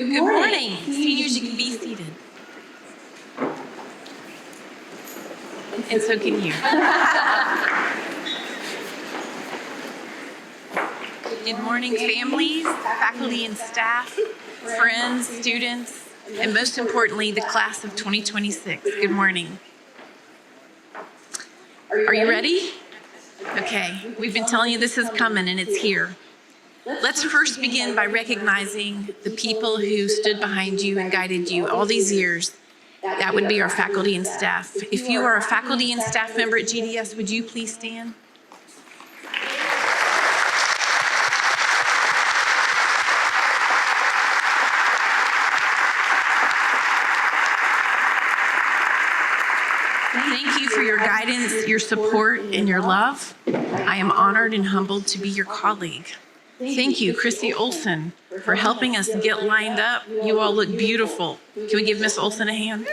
Good morning. Seniors, you can be seated. And so can you. Good morning, families, faculty and staff, friends, students, and most importantly, the class of 2026. Good morning. Are you ready? Okay, we've been telling you this is coming and it's here. Let's first begin by recognizing the people who stood behind you and guided you all these years. That would be our faculty and staff. If you are a faculty and staff member at GDS, would you please stand? Thank you for your guidance, your support, and your love. I am honored and humbled to be your colleague. Thank you, Chrissy Olson, for helping us get lined up. You all look beautiful. Can we give Miss Olson a hand?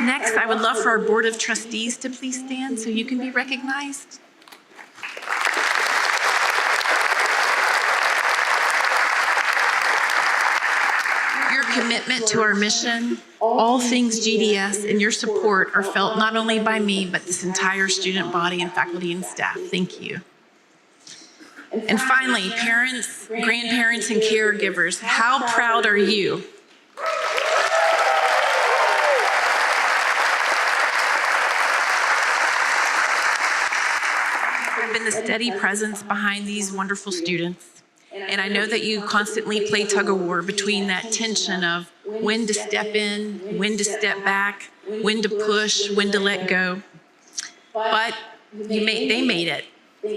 Next, I would love for our Board of Trustees to please stand so you can be recognized. Your commitment to our mission, all things GDS, and your support are felt not only by me, but this entire student body and faculty and staff. Thank you. And finally, parents, grandparents, and caregivers, how proud are you? I've been the steady presence behind these wonderful students. And I know that you constantly play tug of war between that tension of when to step in, when to step back, when to push, when to let go. But they made it,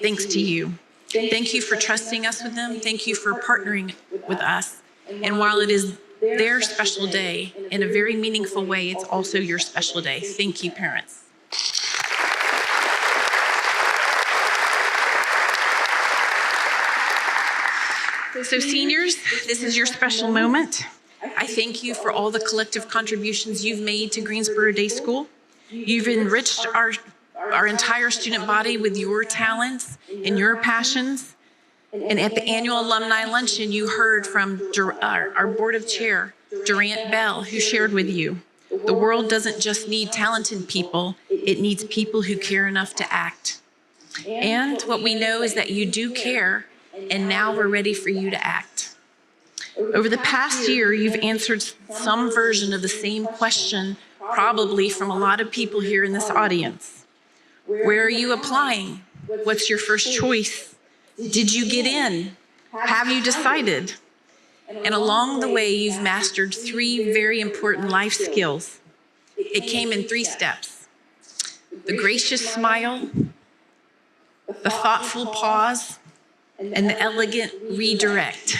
thanks to you. Thank you for trusting us with them. Thank you for partnering with us. And while it is their special day, in a very meaningful way, it's also your special day. Thank you, parents. So seniors, this is your special moment. I thank you for all the collective contributions you've made to Greensboro Day School. You've enriched our entire student body with your talents and your passions. And at the annual alumni luncheon, you heard from our board of chair, Durant Bell, who shared with you, the world doesn't just need talented people, it needs people who care enough to act. And what we know is that you do care, and now we're ready for you to act. Over the past year, you've answered some version of the same question, probably from a lot of people here in this audience. Where are you applying? What's your first choice? Did you get in? Have you decided? And along the way, you've mastered 3 very important life skills. It came in 3 steps: the gracious smile, the thoughtful pause, and the elegant redirect.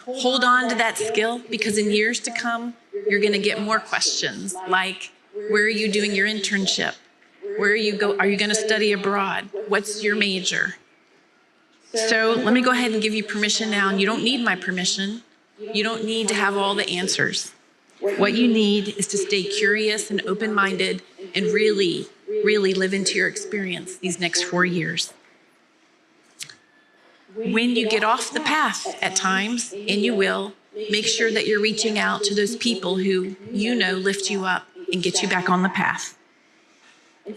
Hold on to that skill, because in years to come, you're going to get more questions like, where are you doing your internship? Where are you going to study abroad? What's your major? So let me go ahead and give you permission now, and you don't need my permission. You don't need to have all the answers. What you need is to stay curious and open-minded and really, really live into your experience these next 4 years. When you get off the path at times, and you will, make sure that you're reaching out to those people who you know lift you up and get you back on the path.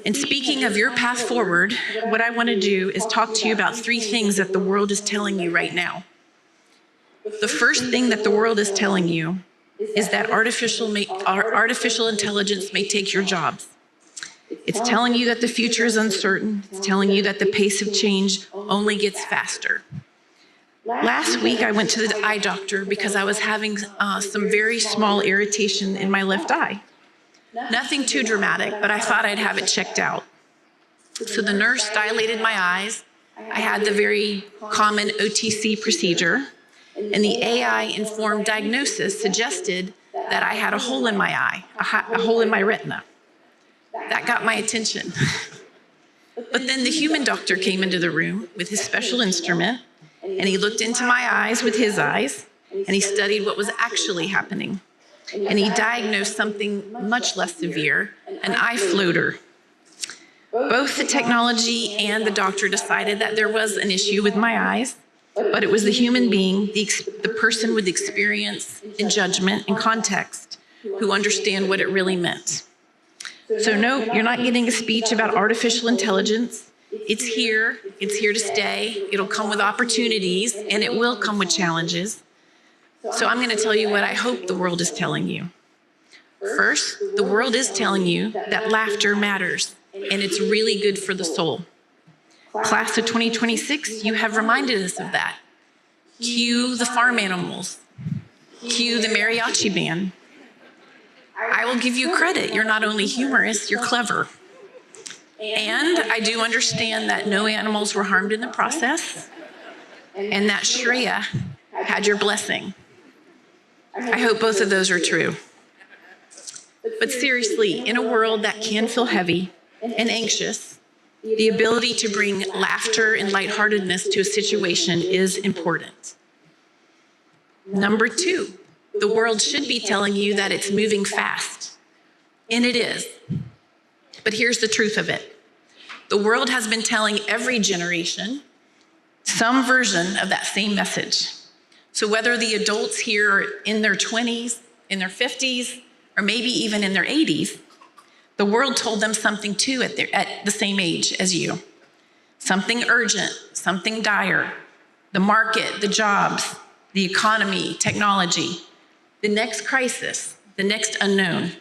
And speaking of your path forward, what I want to do is talk to you about 3 things that the world is telling you right now. The first thing that the world is telling you is that artificial intelligence may take your jobs. It's telling you that the future is uncertain. It's telling you that the pace of change only gets faster. Last week, I went to the eye doctor because I was having some very small irritation in my left eye. Nothing too dramatic, but I thought I'd have it checked out. So the nurse dilated my eyes. I had the very common OTC procedure, and the AI-informed diagnosis suggested that I had a hole in my eye, a hole in my retina. That got my attention. But then the human doctor came into the room with his special instrument, and he looked into my eyes with his eyes, and he studied what was actually happening. And he diagnosed something much less severe, an eye floater. Both the technology and the doctor decided that there was an issue with my eyes, but it was the human being, the person with experience and judgment and context who understand what it really meant. So no, you're not getting a speech about artificial intelligence. It's here to stay. It'll come with opportunities and it will come with challenges. So I'm going to tell you what I hope the world is telling you. First, the world is telling you that laughter matters and it's really good for the soul. Class of 2026, you have reminded us of that. Cue the farm animals. Cue the mariachi band. I will give you credit. You're not only humorous, you're clever. And I do understand that no animals were harmed in the process and that Shreya had your blessing. I hope both of those are true. But seriously, in a world that can feel heavy and anxious, the ability to bring laughter and lightheartedness to a situation is important. Number two, the world should be telling you that it's moving fast, and it is. But here's the truth of it. The world has been telling every generation some version of that same message. So whether the adults here are in their 20s, in their 50s, or maybe even in their 80s, the world told them something too at the same age as you. Something urgent, something dire. The market, the jobs, the economy, technology, the next crisis, the next unknown.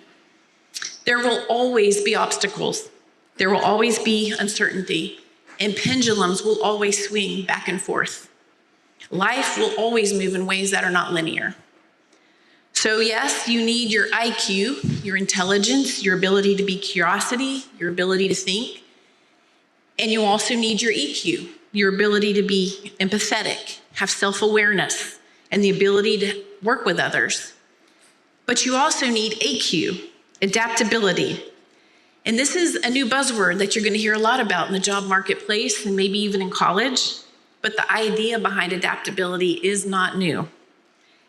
There will always be obstacles. There will always be uncertainty, and pendulums will always swing back and forth. Life will always move in ways that are not linear. So yes, you need your IQ, your intelligence, your ability to be curiosity, your ability to think, and you also need your EQ, your ability to be empathetic, have self-awareness, and the ability to work with others. But you also need AQ, adaptability. And this is a new buzzword that you're going to hear a lot about in the job marketplace and maybe even in college. But the idea behind adaptability is not new.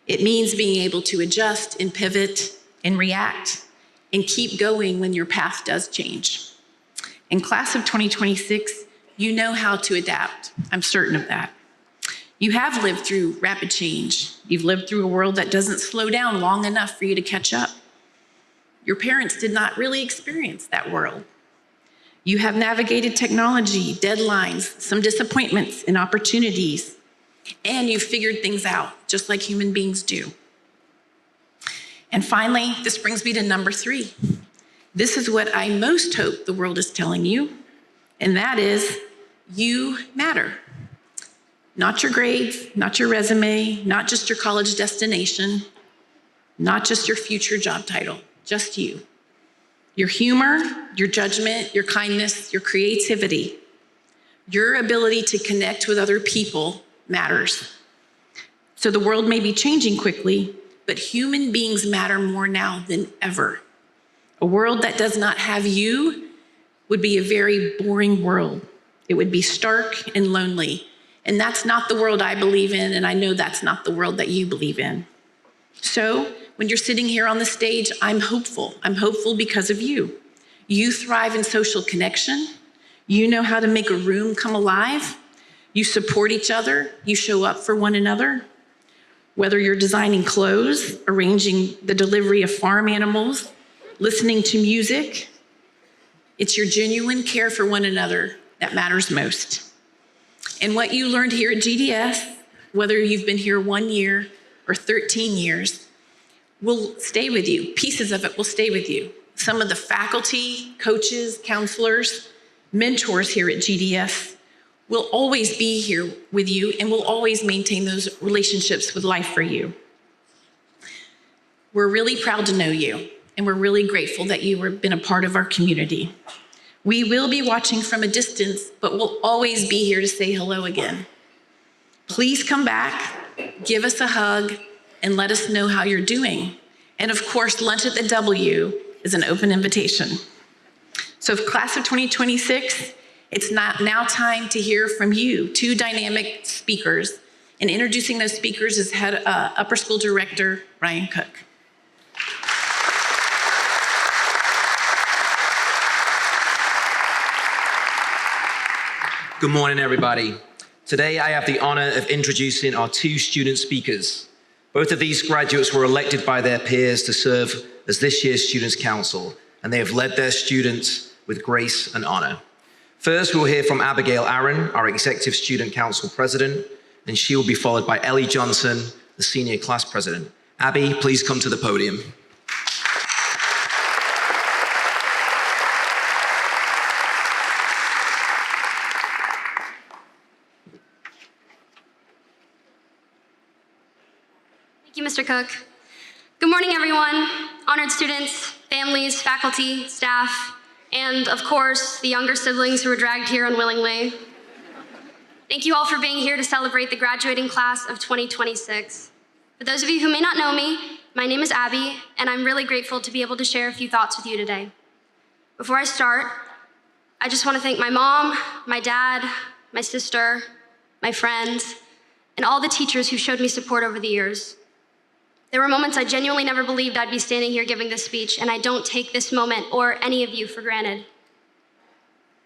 It means being able to adjust and pivot and react and keep going when your path does change. In class of 2026, you know how to adapt. I'm certain of that. You have lived through rapid change. You've lived through a world that doesn't slow down long enough for you to catch up. Your parents did not really experience that world. You have navigated technology, deadlines, some disappointments and opportunities, and you've figured things out just like human beings do. And finally, this brings me to number 3. This is what I most hope the world is telling you, and that is you matter. Not your grades, not your resume, not just your college destination, not just your future job title, just you. Your humor, your judgment, your kindness, your creativity, your ability to connect with other people matters. So the world may be changing quickly, but human beings matter more now than ever. A world that does not have you would be a very boring world. It would be stark and lonely. And that's not the world I believe in, and I know that's not the world that you believe in. So when you're sitting here on the stage, I'm hopeful. I'm hopeful because of you. You thrive in social connection. You know how to make a room come alive. You support each other. You show up for one another. Whether you're designing clothes, arranging the delivery of farm animals, listening to music, it's your genuine care for one another that matters most. And what you learned here at GDS, whether you've been here 1 year or 13 years, will stay with you. Pieces of it will stay with you. Some of the faculty, coaches, counselors, mentors here at GDS will always be here with you and will always maintain those relationships with life for you. We're really proud to know you, and we're really grateful that you have been a part of our community. We will be watching from a distance, but we'll always be here to say hello again. Please come back, give us a hug, and let us know how you're doing. And of course, lunch at the W is an open invitation. So for class of 2026, it's now time to hear from you, 2 dynamic speakers. And introducing those speakers is Upper School Director Ryan Cook. Good morning, everybody. Today, I have the honor of introducing our two student speakers. Both of these graduates were elected by their peers to serve as this year's Students' Council, and they have led their students with grace and honor. First, we'll hear from Abigail Aaron, our Executive Student Council President, and she will be followed by Ellie Johnson, the Senior Class President. Abby, please come to the podium. Thank you, Mr. Cook. Good morning, everyone. Honored students, families, faculty, staff, and of course, the younger siblings who were dragged here unwillingly. Thank you all for being here to celebrate the graduating class of 2026. For those of you who may not know me, my name is Abby, and I'm really grateful to be able to share a few thoughts with you today. Before I start, I just want to thank my mom, my dad, my sister, my friends, and all the teachers who showed me support over the years. There were moments I genuinely never believed I'd be standing here giving this speech, and I don't take this moment or any of you for granted.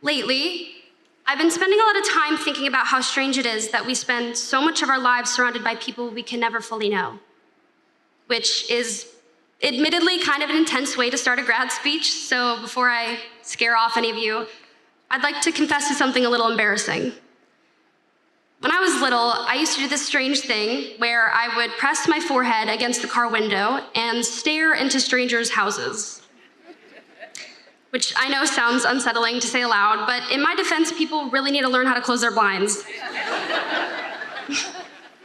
Lately, I've been spending a lot of time thinking about how strange it is that we spend so much of our lives surrounded by people we can never fully know, which is admittedly kind of an intense way to start a grad speech, so before I scare off any of you, I'd like to confess to something a little embarrassing. When I was little, I used to do this strange thing where I would press my forehead against the car window and stare into strangers' houses. Which I know sounds unsettling to say aloud, but in my defense, people really need to learn how to close their blinds.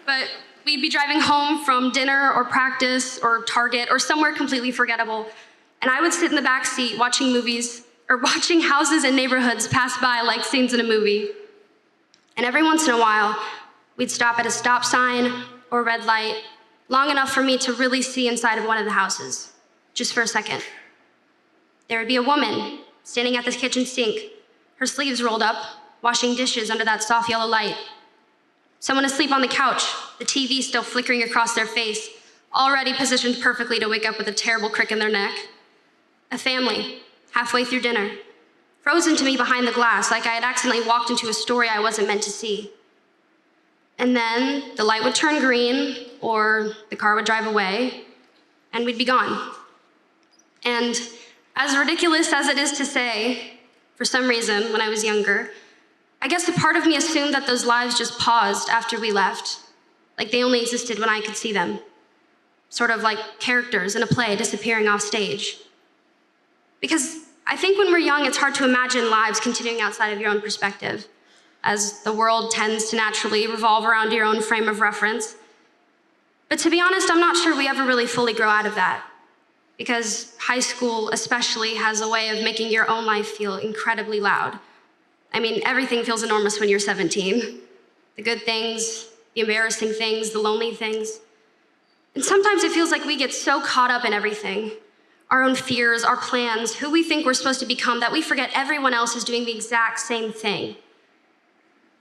But we'd be driving home from dinner or practice or Target or somewhere completely forgettable, and I would sit in the back seat watching movies or watching houses and neighborhoods pass by like scenes in a movie. And every once in a while, we'd stop at a stop sign or a red light, long enough for me to really see inside of one of the houses, just for a second. There would be a woman standing at the kitchen sink, her sleeves rolled up, washing dishes under that soft yellow light. Someone asleep on the couch, the TV still flickering across their face, already positioned perfectly to wake up with a terrible crick in their neck. A family, halfway through dinner, frozen to me behind the glass, like I had accidentally walked into a story I wasn't meant to see. And then the light would turn green, or the car would drive away, and we'd be gone. And as ridiculous as it is to say, for some reason, when I was younger, I guess a part of me assumed that those lives just paused after we left, like they only existed when I could see them. Sort of like characters in a play disappearing off stage. Because I think when we're young, it's hard to imagine lives continuing outside of your own perspective, as the world tends to naturally revolve around your own frame of reference. But to be honest, I'm not sure we ever really fully grow out of that, because high school especially has a way of making your own life feel incredibly loud. I mean, everything feels enormous when you're 17. The good things, the embarrassing things, the lonely things. And sometimes it feels like we get so caught up in everything, our own fears, our plans, who we think we're supposed to become, that we forget everyone else is doing the exact same thing.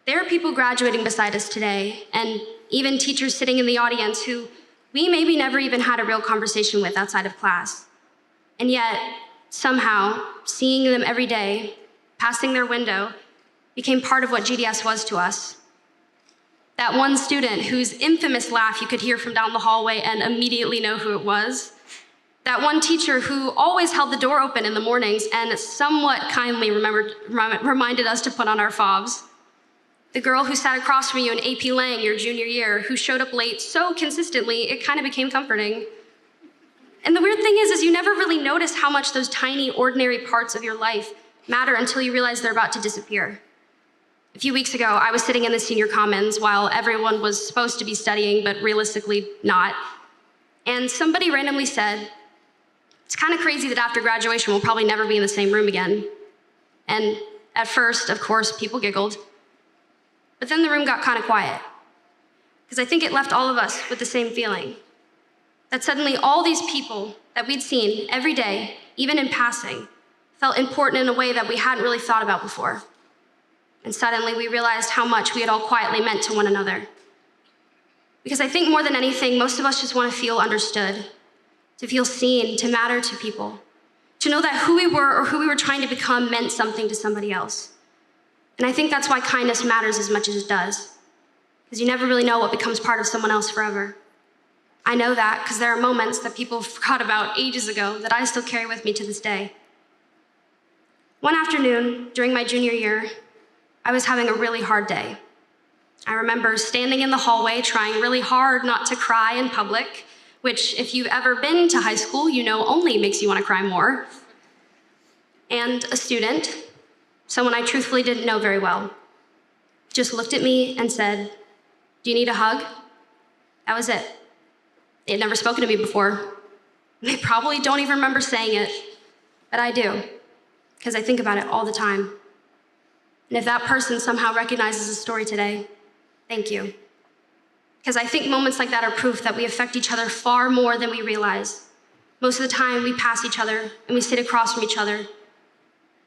There are people graduating beside us today, and even teachers sitting in the audience who we maybe never even had a real conversation with outside of class. And yet, somehow, seeing them every day, passing their window, became part of what GDS was to us. That one student whose infamous laugh you could hear from down the hallway and immediately know who it was. That one teacher who always held the door open in the mornings and somewhat kindly reminded us to put on our fobs. The girl who sat across from you in AP Lang your junior year, who showed up late so consistently, it kind of became comforting. And the weird thing is you never really notice how much those tiny, ordinary parts of your life matter until you realize they're about to disappear. A few weeks ago, I was sitting in the senior commons while everyone was supposed to be studying, but realistically not. And somebody randomly said, "It's kind of crazy that after graduation, we'll probably never be in the same room again." And at first, of course, people giggled. But then the room got kind of quiet, because I think it left all of us with the same feeling. That suddenly all these people that we'd seen every day, even in passing, felt important in a way that we hadn't really thought about before. And suddenly we realized how much we had all quietly meant to one another. Because I think more than anything, most of us just want to feel understood, to feel seen, to matter to people, to know that who we were or who we were trying to become meant something to somebody else. And I think that's why kindness matters as much as it does, because you never really know what becomes part of someone else forever. I know that because there are moments that people forgot about ages ago that I still carry with me to this day. One afternoon during my junior year, I was having a really hard day. I remember standing in the hallway trying really hard not to cry in public, which if you've ever been to high school, you know only makes you want to cry more. And a student, someone I truthfully didn't know very well, just looked at me and said, "Do you need a hug?" That was it. They had never spoken to me before. They probably don't even remember saying it, but I do, because I think about it all the time. And if that person somehow recognizes the story today, thank you. Because I think moments like that are proof that we affect each other far more than we realize. Most of the time, we pass each other and we sit across from each other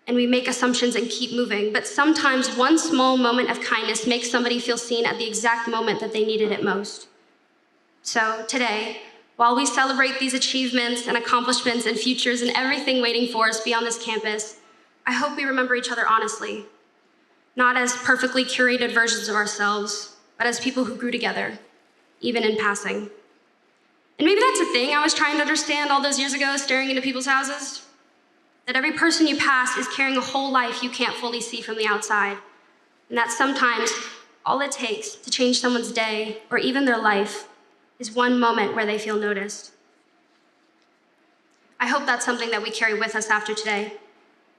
and we make assumptions and keep moving. But sometimes one small moment of kindness makes somebody feel seen at the exact moment that they needed it most. So today, while we celebrate these achievements and accomplishments and futures and everything waiting for us beyond this campus, I hope we remember each other honestly, not as perfectly curated versions of ourselves, but as people who grew together, even in passing. And maybe that's a thing I was trying to understand all those years ago, staring into people's houses, that every person you pass is carrying a whole life you can't fully see from the outside, and that sometimes all it takes to change someone's day or even their life is one moment where they feel noticed. I hope that's something that we carry with us after today,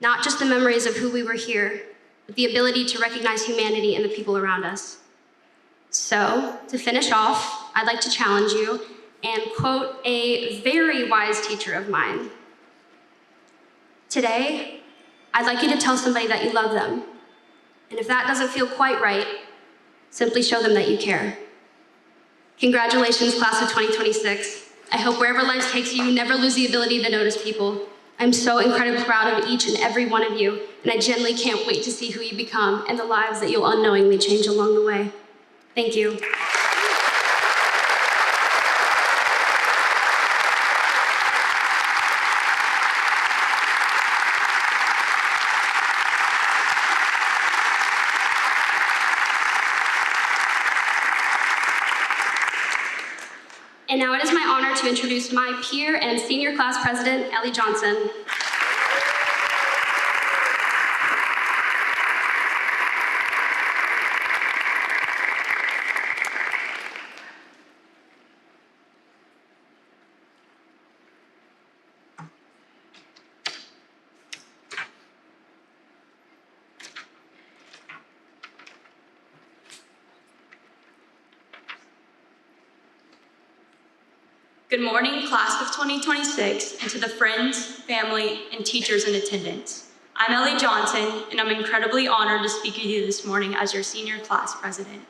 not just the memories of who we were here, but the ability to recognize humanity in the people around us. So, to finish off, I'd like to challenge you and quote a very wise teacher of mine. Today, I'd like you to tell somebody that you love them. And if that doesn't feel quite right, simply show them that you care. Congratulations, class of 2026. I hope wherever life takes you, you never lose the ability to notice people. I'm so incredibly proud of each and every one of you, and I genuinely can't wait to see who you become and the lives that you'll unknowingly change along the way. Thank you. And now it is my honor to introduce my peer and senior class president, Ellie Johnson. Good morning, class of 2026, and to the friends, family, and teachers in attendance. I'm Ellie Johnson, and I'm incredibly honored to speak with you this morning as your senior class president.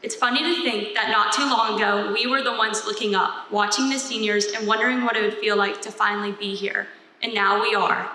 It's funny to think that not too long ago, we were the ones looking up, watching the seniors and wondering what it would feel like to finally be here, and now we are.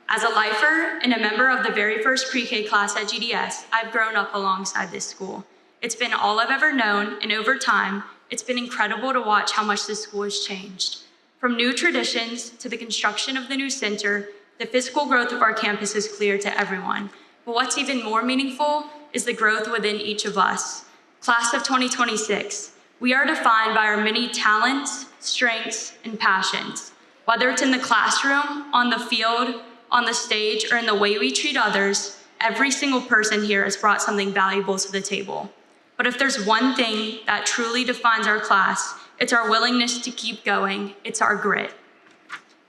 As a lifer and a member of the very first pre-K class at GDS, I've grown up alongside this school. It's been all I've ever known, and over time, it's been incredible to watch how much this school has changed. From new traditions to the construction of the new center, the physical growth of our campus is clear to everyone. But what's even more meaningful is the growth within each of us. Class of 2026, we are defined by our many talents, strengths, and passions. Whether it's in the classroom, on the field, on the stage, or in the way we treat others, every single person here has brought something valuable to the table. But if there's one thing that truly defines our class, it's our willingness to keep going. It's our grit.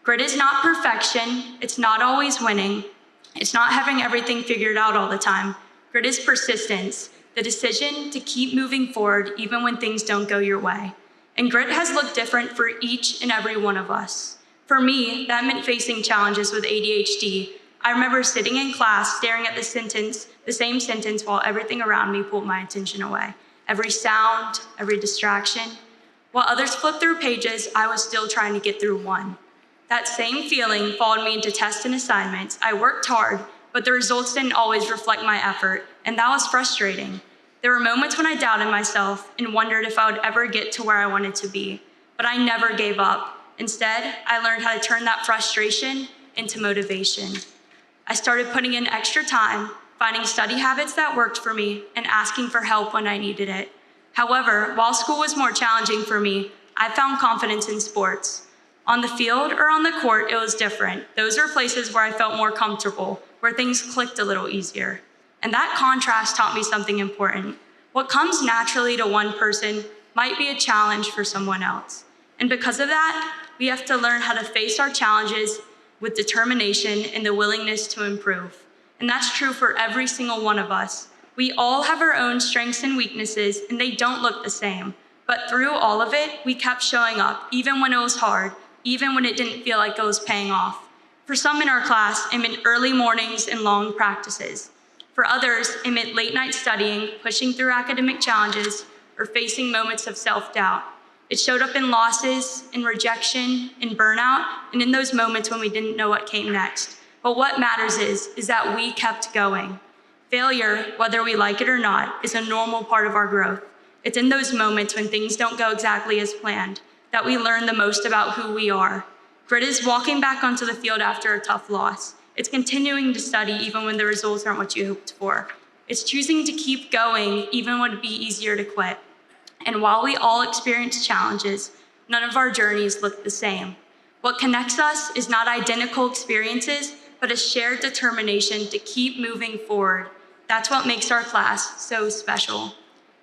Grit is not perfection. It's not always winning. It's not having everything figured out all the time. Grit is persistence, the decision to keep moving forward even when things don't go your way. And grit has looked different for each and every one of us. For me, that meant facing challenges with ADHD. I remember sitting in class staring at the same sentence while everything around me pulled my attention away. Every sound, every distraction. While others flipped through pages, I was still trying to get through one. That same feeling followed me into tests and assignments. I worked hard, but the results didn't always reflect my effort, and that was frustrating. There were moments when I doubted myself and wondered if I would ever get to where I wanted to be, but I never gave up. Instead, I learned how to turn that frustration into motivation. I started putting in extra time, finding study habits that worked for me, and asking for help when I needed it. However, while school was more challenging for me, I found confidence in sports. On the field or on the court, it was different. Those were places where I felt more comfortable, where things clicked a little easier. And that contrast taught me something important. What comes naturally to one person might be a challenge for someone else. And because of that, we have to learn how to face our challenges with determination and the willingness to improve. And that's true for every single one of us. We all have our own strengths and weaknesses, and they don't look the same. But through all of it, we kept showing up, even when it was hard, even when it didn't feel like it was paying off. For some in our class, it meant early mornings and long practices. For others, it meant late night studying, pushing through academic challenges, or facing moments of self-doubt. It showed up in losses, in rejection, in burnout, and in those moments when we didn't know what came next. But what matters is that we kept going. Failure, whether we like it or not, is a normal part of our growth. It's in those moments when things don't go exactly as planned that we learn the most about who we are. Grit is walking back onto the field after a tough loss. It's continuing to study even when the results aren't what you hoped for. It's choosing to keep going even when it'd be easier to quit. And while we all experience challenges, none of our journeys look the same. What connects us is not identical experiences, but a shared determination to keep moving forward. That's what makes our class so special.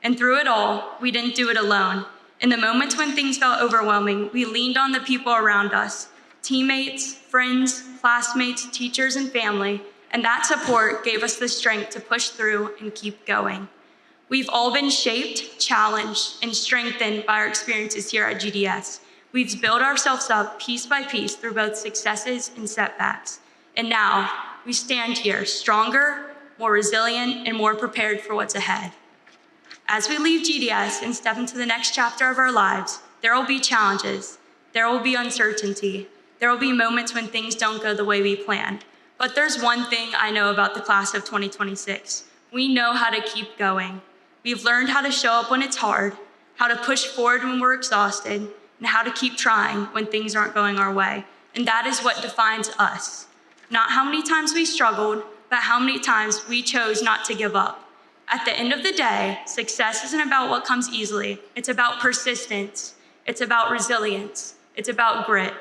And through it all, we didn't do it alone. In the moments when things felt overwhelming, we leaned on the people around us, teammates, friends, classmates, teachers, and family, and that support gave us the strength to push through and keep going. We've all been shaped, challenged, and strengthened by our experiences here at GDS. We've built ourselves up piece by piece through both successes and setbacks. And now, we stand here stronger, more resilient, and more prepared for what's ahead. As we leave GDS and step into the next chapter of our lives, there will be challenges, there will be uncertainty, there will be moments when things don't go the way we planned. But there's one thing I know about the class of 2026. We know how to keep going. We've learned how to show up when it's hard, how to push forward when we're exhausted, and how to keep trying when things aren't going our way. And that is what defines us. Not how many times we struggled, but how many times we chose not to give up. At the end of the day, success isn't about what comes easily. It's about persistence. It's about resilience. It's about grit.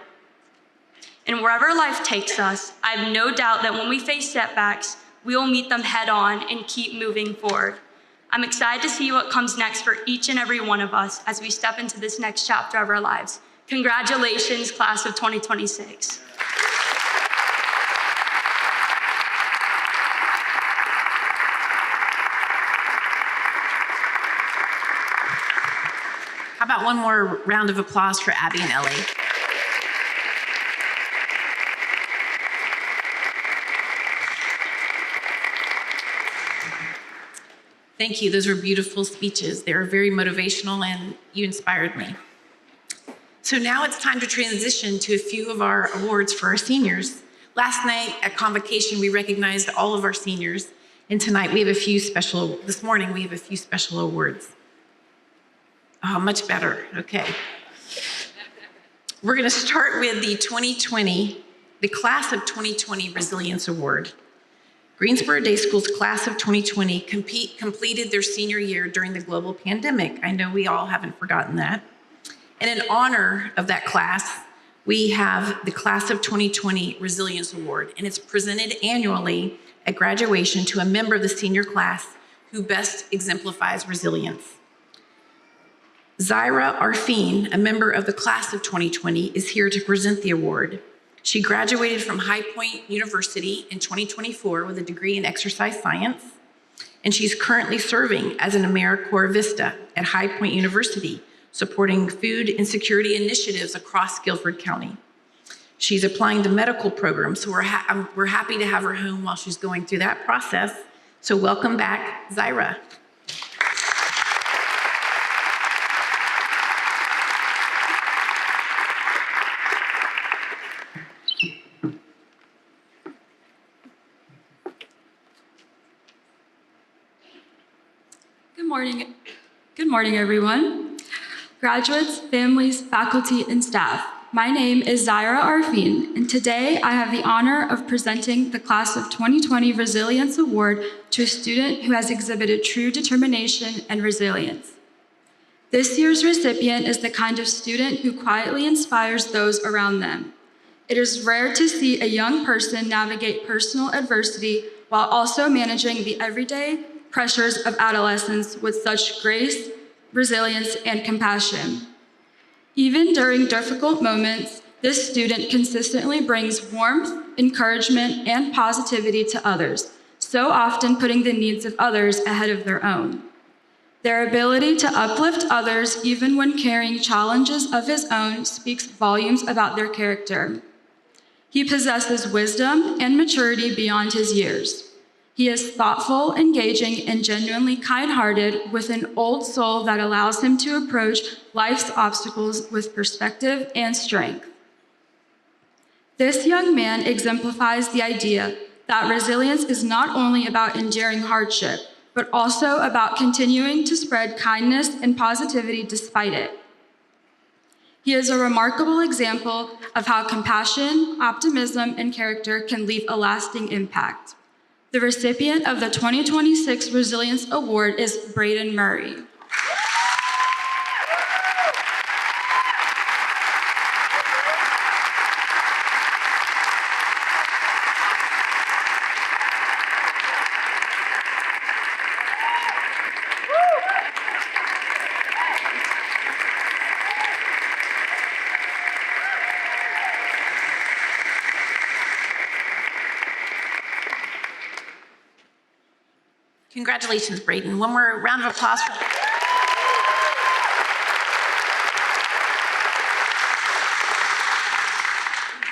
And wherever life takes us, I have no doubt that when we face setbacks, we will meet them head on and keep moving forward. I'm excited to see what comes next for each and every one of us as we step into this next chapter of our lives. Congratulations, class of 2026. How about one more round of applause for Abby and Ellie? Thank you. Those were beautiful speeches. They were very motivational, and you inspired me. So now it's time to transition to a few of our awards for our seniors. Last night at convocation, we recognized all of our seniors, and tonight we have this morning we have a few special awards. Oh, much better. Okay. We're going to start with the Class of 2020 Resilience Award. Greensboro Day School's Class of 2020 completed their senior year during the global pandemic. I know we all haven't forgotten that. And in honor of that class, we have the Class of 2020 Resilience Award, and it's presented annually at graduation to a member of the senior class who best exemplifies resilience. Zaira Arfine, a member of the Class of 2020, is here to present the award. She graduated from High Point University in 2024 with a degree in exercise science, and she's currently serving as an AmeriCorps Vista at High Point University, supporting food insecurity initiatives across Guilford County. She's applying to medical programs, so we're happy to have her home while she's going through that process. So welcome back, Zaira. Good morning, everyone. Graduates, families, faculty, and staff, My name is Zaira Arfin, and today I have the honor of presenting the Class of 2020 Resilience Award to a student who has exhibited true determination and resilience. This year's recipient is the kind of student who quietly inspires those around them. It is rare to see a young person navigate personal adversity while also managing the everyday pressures of adolescence with such grace, resilience, and compassion. Even during difficult moments, this student consistently brings warmth, encouragement, and positivity to others, so often putting the needs of others ahead of their own. Their ability to uplift others even when carrying challenges of his own speaks volumes about their character. He possesses wisdom and maturity beyond his years. He is thoughtful, engaging, and genuinely kind-hearted with an old soul that allows him to approach life's obstacles with perspective and strength. This young man exemplifies the idea that resilience is not only about enduring hardship, but also about continuing to spread kindness and positivity despite it. He is a remarkable example of how compassion, optimism, and character can leave a lasting impact. The recipient of the 2026 Resilience Award is Braden Murray. Congratulations, Braden. One more round of applause for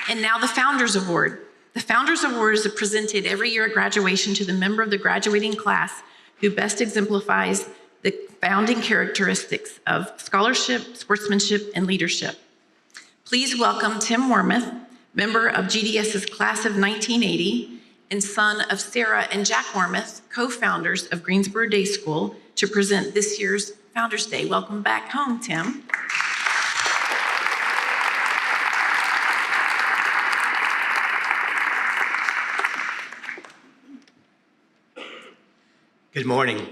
And now the Founders Award. The Founders Award is presented every year at graduation to the member of the graduating class who best exemplifies the founding characteristics of scholarship, sportsmanship, and leadership. Please welcome Tim Wormuth, member of GDS's class of 1980, and son of Sarah and Jack Wormuth, co-founders of Greensboro Day School, to present this year's Founders Day. Welcome back home, Tim. Good morning.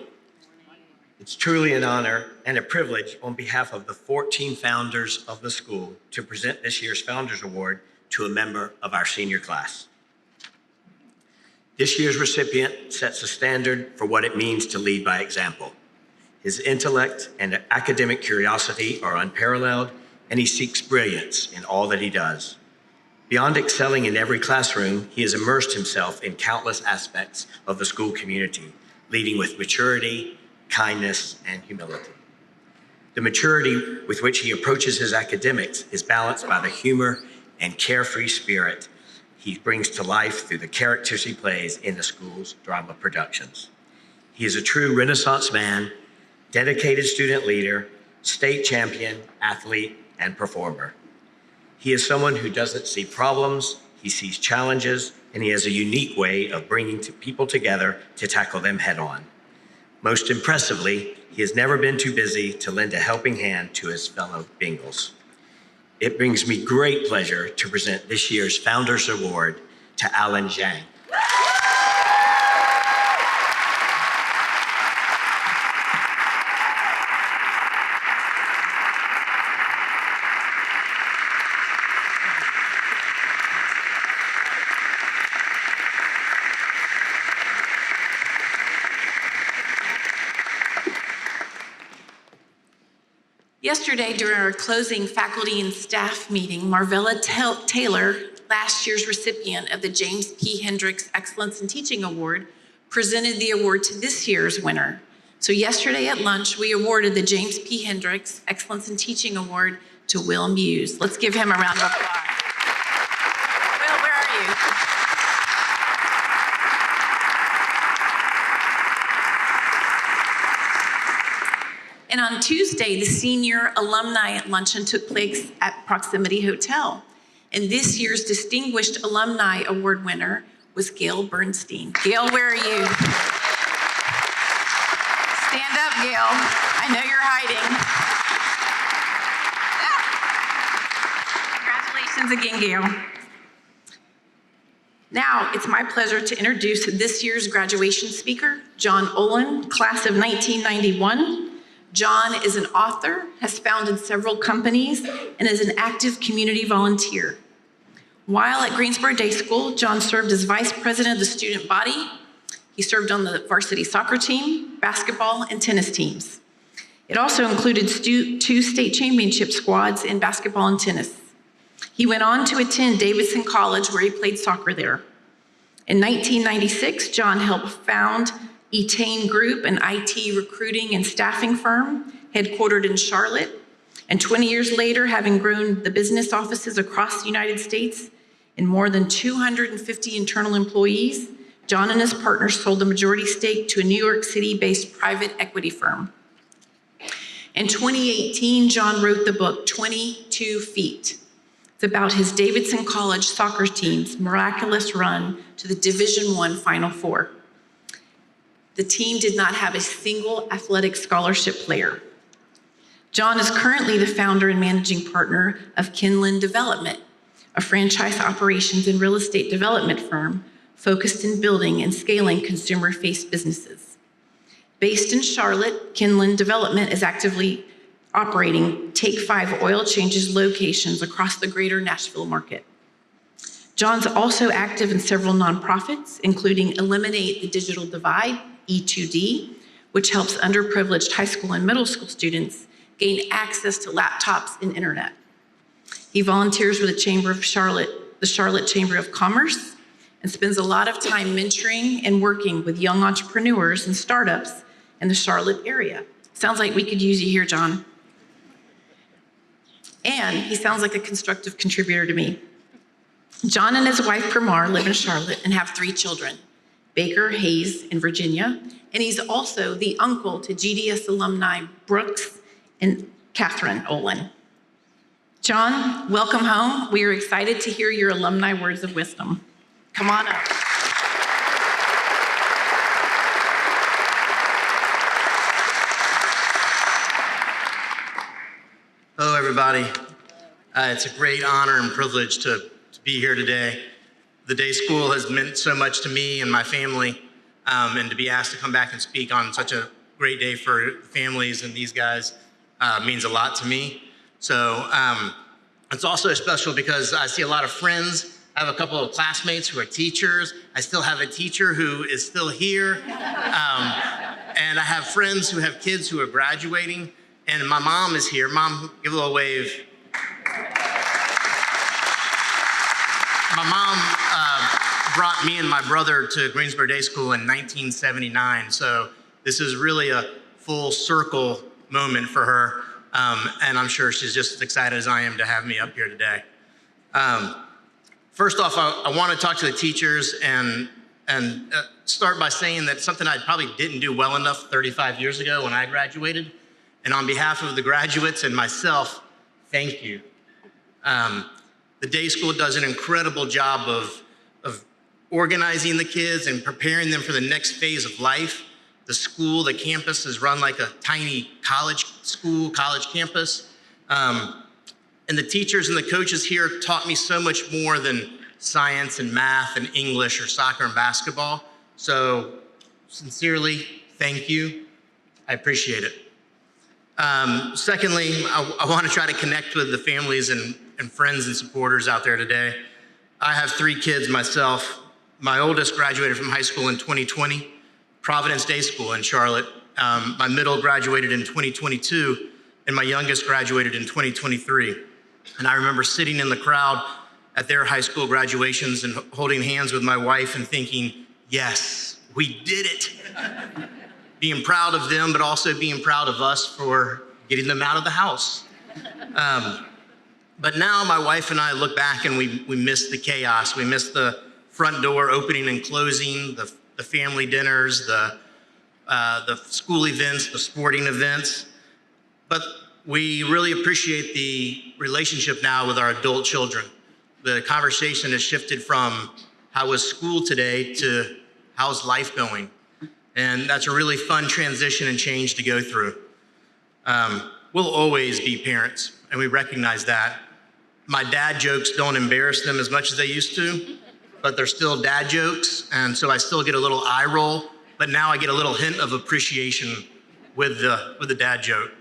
It's truly an honor and a privilege on behalf of the 14 founders of the school to present this year's Founders Award to a member of our senior class. This year's recipient sets a standard for what it means to lead by example. His intellect and academic curiosity are unparalleled, and he seeks brilliance in all that he does. Beyond excelling in every classroom, he has immersed himself in countless aspects of the school community, leading with maturity, kindness, and humility. The maturity with which he approaches his academics is balanced by the humor and carefree spirit he brings to life through the characters he plays in the school's drama productions. He is a true Renaissance man, dedicated student leader, state champion, athlete, and performer. He is someone who doesn't see problems, he sees challenges, and he has a unique way of bringing people together to tackle them head on. Most impressively, he has never been too busy to lend a helping hand to his fellow Bengals. It brings me great pleasure to present this year's Founders Award to Alan Zhang. Yesterday, during our closing faculty and staff meeting, Marvella Taylor, last year's recipient of the James P. Hendricks Excellence in Teaching Award, presented the award to this year's winner. So yesterday at lunch, we awarded the James P. Hendricks Excellence in Teaching Award to Will Muse. Let's give him a round of applause. Will, where are you? And on Tuesday, the senior alumni luncheon took place at Proximity Hotel. And this year's Distinguished Alumni Award winner was Gail Bernstein. Gail, where are you? Stand up, Gail. I know you're hiding. Congratulations again, Gail. Now, it's my pleasure to introduce this year's graduation speaker, John Olin, class of 1991. John is an author, has founded several companies, and is an active community volunteer. While at Greensboro Day School, John served as vice president of the student body. He served on the varsity soccer team, basketball, and tennis teams. It also included 2 state championship squads in basketball and tennis. He went on to attend Davidson College, where he played soccer there. In 1996, John helped found Etain Group, an IT recruiting and staffing firm headquartered in Charlotte. And 20 years later, having grown the business offices across the United States and more than 250 internal employees, John and his partners sold the majority stake to a New York City-based private equity firm. In 2018, John wrote the book, 22 Feet. It's about his Davidson College soccer team's miraculous run to the Division I Final Four. The team did not have a single athletic scholarship player. John is currently the founder and managing partner of Kinlan Development, a franchise operations and real estate development firm focused in building and scaling consumer-faced businesses. Based in Charlotte, Kinlan Development is actively operating Take 5 oil changes locations across the greater Nashville market. John's also active in several nonprofits, including Eliminate the Digital Divide, E2D, which helps underprivileged high school and middle school students gain access to laptops and internet. He volunteers with the Charlotte Chamber of Commerce, and spends a lot of time mentoring and working with young entrepreneurs and startups in the Charlotte area. Sounds like we could use you here, John. And he sounds like a constructive contributor to me. John and his wife, Permar, live in Charlotte and have 3 children, Baker, Hayes, and Virginia. And he's also the uncle to GDS alumni Brooks and Catherine Olin. John, welcome home. We are excited to hear your alumni words of wisdom. Come on up. Hello, everybody. It's a great honor and privilege to be here today. The day school has meant so much to me and my family, and to be asked to come back and speak on such a great day for families and these guys means a lot to me. So it's also special because I see a lot of friends. I have a couple of classmates who are teachers. I still have a teacher who is still here. And I have friends who have kids who are graduating. And my mom is here. Mom, give a little wave. My mom brought me and my brother to Greensboro Day School in 1979. So this is really a full circle moment for her. And I'm sure she's just as excited as I am to have me up here today. First off, I want to talk to the teachers and start by saying that something I probably didn't do well enough 35 years ago when I graduated. And on behalf of the graduates and myself, thank you. The day school does an incredible job of organizing the kids and preparing them for the next phase of life. The school, the campus is run like a tiny college school, college campus. And the teachers and the coaches here taught me so much more than science and math and English or soccer and basketball. So sincerely, thank you. I appreciate it. Secondly, I want to try to connect with the families and friends and supporters out there today. I have 3 kids myself. My oldest graduated from high school in 2020, Providence Day School in Charlotte. My middle graduated in 2022, and my youngest graduated in 2023. And I remember sitting in the crowd at their high school graduations and holding hands with my wife and thinking, yes, we did it. Being proud of them, but also being proud of us for getting them out of the house. But now my wife and I look back and we miss the chaos. We miss the front door opening and closing, the family dinners, the school events, the sporting events. But we really appreciate the relationship now with our adult children. The conversation has shifted from how was school today to how's life going? And that's a really fun transition and change to go through. We'll always be parents, and we recognize that. My dad jokes don't embarrass them as much as they used to, but they're still dad jokes, and so I still get a little eye roll, but now I get a little hint of appreciation with the dad joke.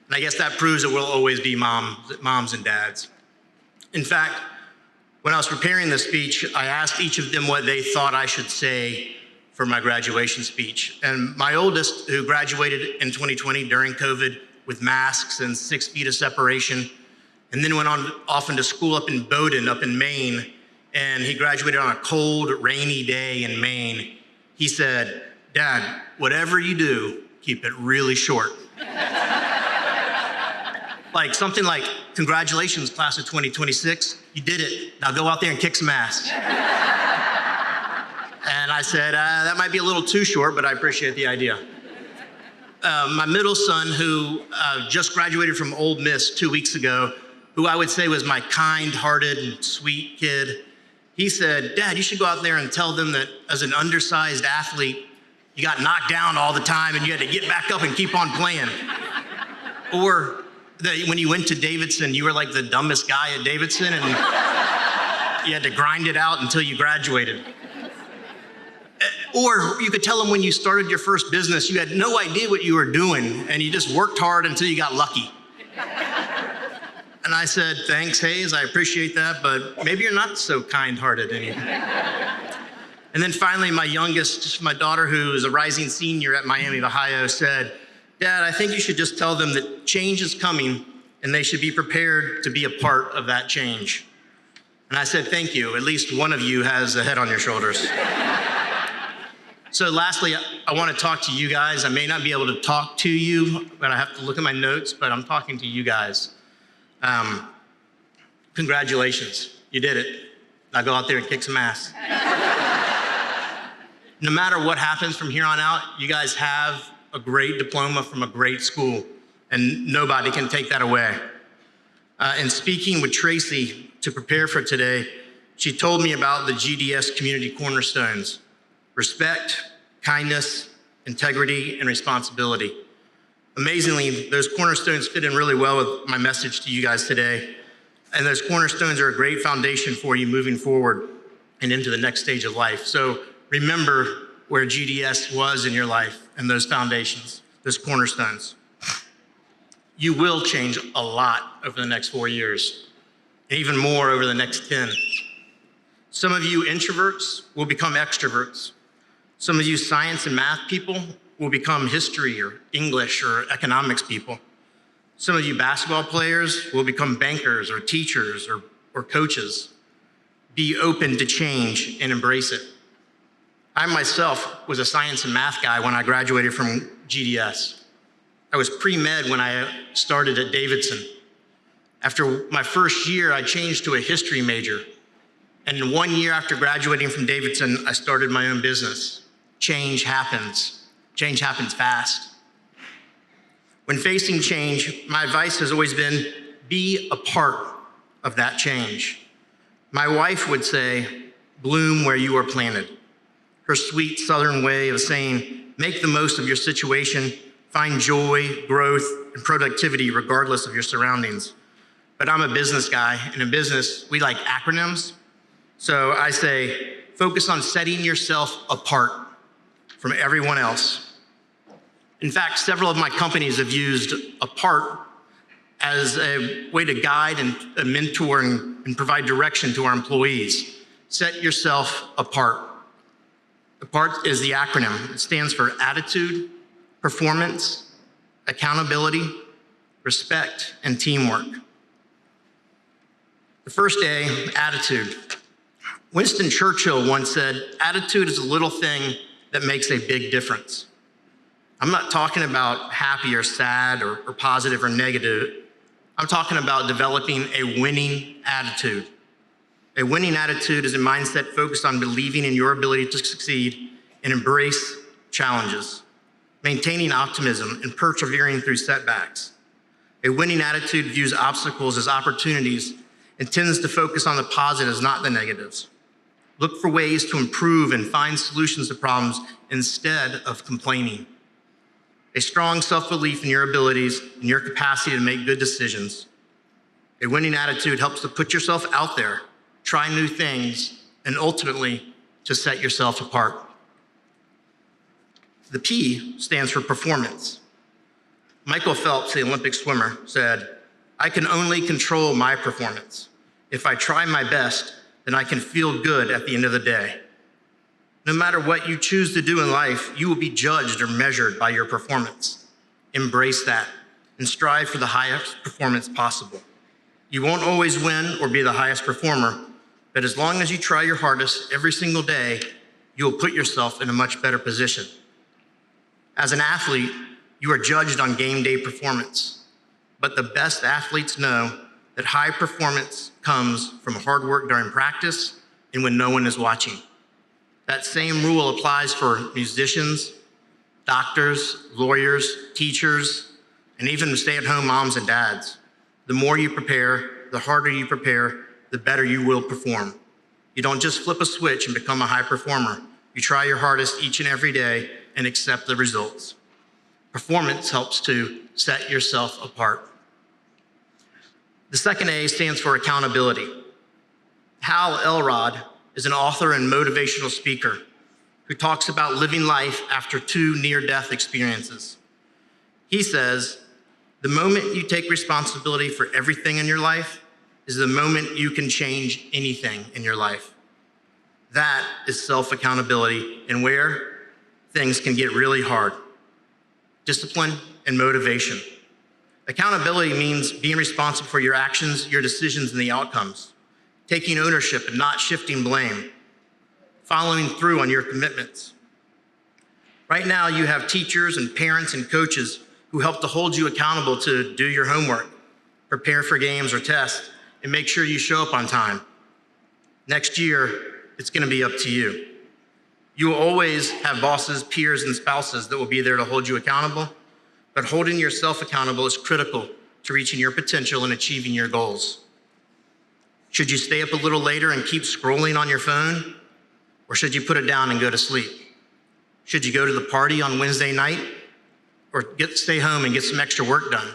And I guess that proves that we'll always be moms and dads. In fact, when I was preparing the speech, I asked each of them what they thought I should say for my graduation speech. And my oldest, who graduated in 2020 during COVID with masks and 6 feet of separation, and then went off into school up in Bowdoin, up in Maine, and he graduated on a cold, rainy day in Maine. He said, "Dad, whatever you do, keep it really short." Like something like, "Congratulations, class of 2026, you did it. Now go out there and kick some ass." And I said, that might be a little too short, but I appreciate the idea. My middle son, who just graduated from Ole Miss 2 weeks ago, who I would say was my kind-hearted and sweet kid, he said, "Dad, you should go out there and tell them that as an undersized athlete, you got knocked down all the time and you had to get back up and keep on playing." Or that when you went to Davidson, you were like the dumbest guy at Davidson and you had to grind it out until you graduated. Or you could tell them when you started your first business, you had no idea what you were doing and you just worked hard until you got lucky. And I said, "Thanks, Hayes, I appreciate that, but maybe you're not so kind-hearted anymore." And then finally, my youngest, my daughter, who is a rising senior at Miami of Ohio, said, "Dad, I think you should just tell them that change is coming and they should be prepared to be a part of that change." And I said, "Thank you. At least one of you has a head on your shoulders." So lastly, I want to talk to you guys. I may not be able to talk to you, but I have to look at my notes, but I'm talking to you guys. Congratulations, you did it. Now go out there and kick some ass. No matter what happens from here on out, you guys have a great diploma from a great school, and nobody can take that away. In speaking with Tracy to prepare for today, she told me about the GDS community cornerstones: respect, kindness, integrity, and responsibility. Amazingly, those cornerstones fit in really well with my message to you guys today. And those cornerstones are a great foundation for you moving forward and into the next stage of life. So remember where GDS was in your life and those foundations, those cornerstones. You will change a lot over the next 4 years, and even more over the next 10. Some of you introverts will become extroverts. Some of you science and math people will become history or English or economics people. Some of you basketball players will become bankers or teachers or coaches. Be open to change and embrace it. I myself was a science and math guy when I graduated from GDS. I was pre-med when I started at Davidson. After my first year, I changed to a history major. And in 1 year after graduating from Davidson, I started my own business. Change happens. Change happens fast. When facing change, my advice has always been, be a part of that change. My wife would say, bloom where you are planted. Her sweet Southern way of saying, make the most of your situation, find joy, growth, and productivity regardless of your surroundings. But I'm a business guy, and in business, we like acronyms. So I say, focus on setting yourself apart from everyone else. In fact, several of my companies have used apart as a way to guide and mentor and provide direction to our employees. Set yourself apart. APART is the acronym. It stands for attitude, performance, accountability, respect, and teamwork. The first A, attitude. Winston Churchill once said, attitude is a little thing that makes a big difference. I'm not talking about happy or sad or positive or negative. I'm talking about developing a winning attitude. A winning attitude is a mindset focused on believing in your ability to succeed and embrace challenges, maintaining optimism and persevering through setbacks. A winning attitude views obstacles as opportunities and tends to focus on the positives, not the negatives. Look for ways to improve and find solutions to problems instead of complaining. A strong self-belief in your abilities and your capacity to make good decisions. A winning attitude helps to put yourself out there, try new things, and ultimately to set yourself apart. The P stands for performance. Michael Phelps, the Olympic swimmer, said, "I can only control my performance. If I try my best, then I can feel good at the end of the day." No matter what you choose to do in life, you will be judged or measured by your performance. Embrace that and strive for the highest performance possible. You won't always win or be the highest performer, but as long as you try your hardest every single day, you will put yourself in a much better position. As an athlete, you are judged on game day performance, but the best athletes know that high performance comes from hard work during practice and when no one is watching. That same rule applies for musicians, doctors, lawyers, teachers, and even stay-at-home moms and dads. The more you prepare, the harder you prepare, the better you will perform. You don't just flip a switch and become a high performer. You try your hardest each and every day and accept the results. Performance helps to set yourself apart. The second A stands for accountability. Hal Elrod is an author and motivational speaker who talks about living life after 2 near-death experiences. He says, "The moment you take responsibility for everything in your life is the moment you can change anything in your life." That is self-accountability and where things can get really hard. Discipline and motivation. Accountability means being responsible for your actions, your decisions, and the outcomes. Taking ownership and not shifting blame. Following through on your commitments. Right now, you have teachers and parents and coaches who help to hold you accountable to do your homework, prepare for games or tests, and make sure you show up on time. Next year, it's going to be up to you. You will always have bosses, peers, and spouses that will be there to hold you accountable, but holding yourself accountable is critical to reaching your potential and achieving your goals. Should you stay up a little later and keep scrolling on your phone? Or should you put it down and go to sleep? Should you go to the party on Wednesday night? Or stay home and get some extra work done?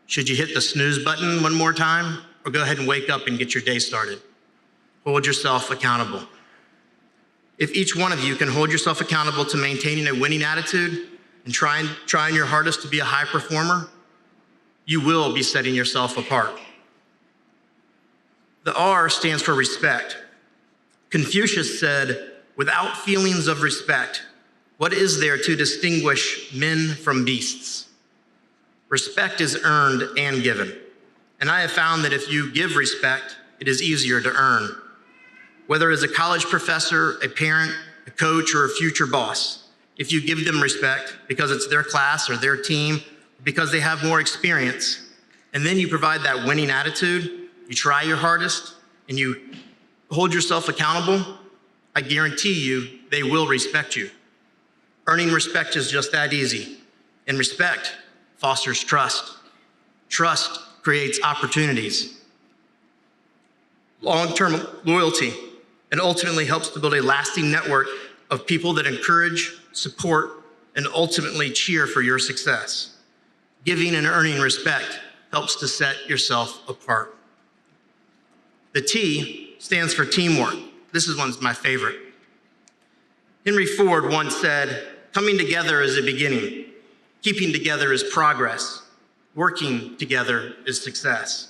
Should you hit the snooze button one more time? Or go ahead and wake up and get your day started? Hold yourself accountable. If each one of you can hold yourself accountable to maintaining a winning attitude and trying your hardest to be a high performer, you will be setting yourself apart. The R stands for respect. Confucius said, "Without feelings of respect, what is there to distinguish men from beasts?" Respect is earned and given. And I have found that if you give respect, it is easier to earn. Whether as a college professor, a parent, a coach, or a future boss, if you give them respect because it's their class or their team, because they have more experience, and then you provide that winning attitude, you try your hardest, and you hold yourself accountable, I guarantee you they will respect you. Earning respect is just that easy. And respect fosters trust. Trust creates opportunities, long-term loyalty, and ultimately helps to build a lasting network of people that encourage, support, and ultimately cheer for your success. Giving and earning respect helps to set yourself apart. The T stands for teamwork. This is one's my favorite. Henry Ford once said, "Coming together is a beginning. Keeping together is progress. Working together is success."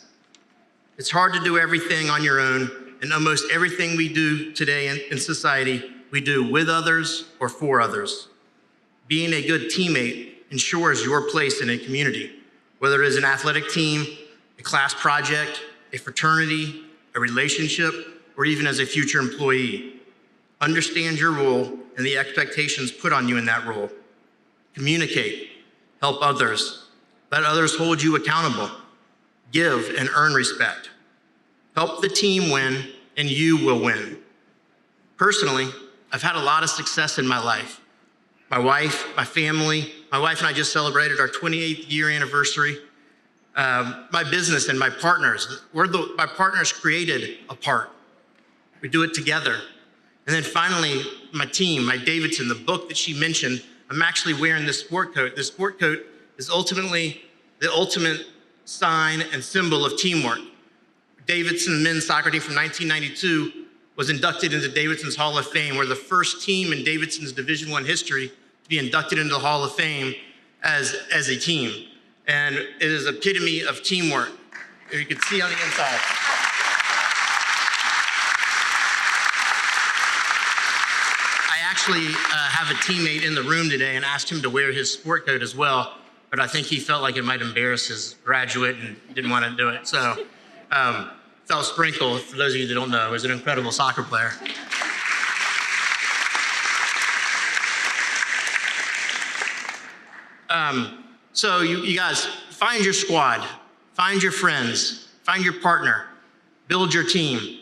It's hard to do everything on your own, and almost everything we do today in society, we do with others or for others. Being a good teammate ensures your place in a community, whether it is an athletic team, a class project, a fraternity, a relationship, or even as a future employee. Understand your role and the expectations put on you in that role. Communicate, help others, let others hold you accountable, give and earn respect. Help the team win, and you will win. Personally, I've had a lot of success in my life. My wife, my family, my wife and I just celebrated our 28th year anniversary. My business and my partners, my partners created apart. We do it together. And then finally, my team, my Davidson, the book that she mentioned, I'm actually wearing this sport coat. This sport coat is ultimately the ultimate sign, and symbol of teamwork. Davidson men's soccer team from 1992 was inducted into Davidson's Hall of Fame. We're the first team in Davidson's Division I history to be inducted into the Hall of Fame as a team. And it is an epitome of teamwork. You can see on the inside. I actually have a teammate in the room today and asked him to wear his sport coat as well, but I think he felt like it might embarrass his graduate and didn't want to do it. So, Phil Sprinkle, for those of you that don't know, is an incredible soccer player. So you guys, find your squad, find your friends, find your partner, build your team.